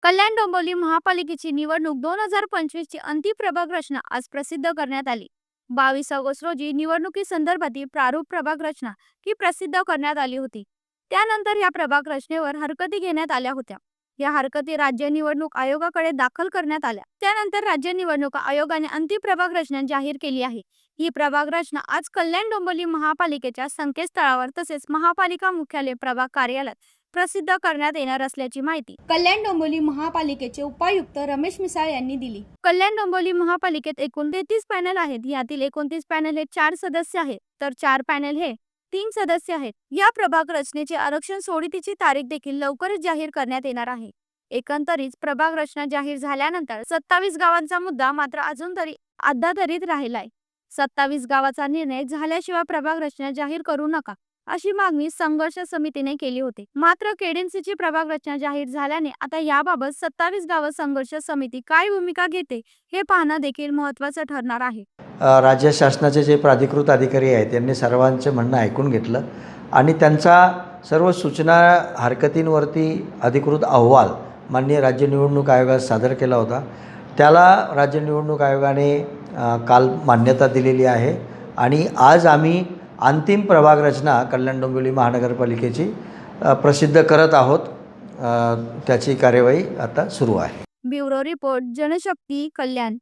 कल्याण डोंबिवली महापालिकेची निवडणूक 2025 ची अंतिम प्रभाग रचना आज प्रसिद्ध करण्यात आली. 22 ऑगस्ट रोजी निवडणुकीसंदर्भातील प्रारूप प्रभाग रचना ही प्रसिद्ध करण्यात आली होती. त्यानंतर या प्रभाग रचनेवर हरकती घेण्यात आल्या होत्या. या हरकती राज्य निवडणूक आयोगाकडे दाखल करण्यात आल्या. त्यानंतर राज्य निवडणूक आयोगाने अंतिम प्रभाग रचना जाहीर केली आहे. ही प्रभाग रचना आज कल्याण डोंबिवली महापालिकेच्या संकेतस्थळावर तसेच महापालिका मुख्यालय प्रभाग कार्यालयात प्रसिद्ध करण्यात येणार असल्याची माहिती कल्याण डोंबिवली महापालिकेचे उपायुक्त रमेश मिसाळ यांनी दिली. कल्याण डोंबिवली महापालिकेत एकूण 33 पॅनल आहेत. यातील 29 पॅनल हे 4 सदस्य आहेत, तर 4 पॅनल हे 3 सदस्य आहेत. या प्रभाग रचनेचे आरक्षण सोडतीची तारीख देखील लवकरच जाहीर करण्यात येणार आहे. एकंदरीत प्रभाग रचना जाहीर झाल्यानंतर 27 गावांचा मुद्दा मात्र अजून तरी अद्यावधीत राहिलाय. 27 गावाचा निर्णय झाल्याशिवाय प्रभाग रचना जाहीर करू नका अशी मागणी संघर्ष समितीने केली होती. मात्र केडीएमसीची प्रभाग रचना जाहीर झाल्याने आता याबाबत 27 गाव संघर्ष समिती काय भूमिका घेते हे पाहणं देखील महत्त्वाचं ठरणार आहे. राज्य शासनाचे जे प्राधिकृत अधिकारी आहेत त्यांनी सर्वांचे म्हणणं ऐकून घेतलं आणि त्यांचा सर्व सूचना हरकतींवरती अधिकृत अहवाल माननीय राज्य निवडणूक आयोगास सादर केला होता. त्याला राज्य निवडणूक आयोगाने काल मान्यता दिलेली आहे आणि आज आम्ही अंतिम प्रभाग रचना कल्याण डोंबिवली महानगरपालिकेची प्रसिद्ध करत आहोत. त्याची कार्यवाही आता सुरू आहे. ब्युरो रिपोर्ट, जनशक्ती, कल्याण.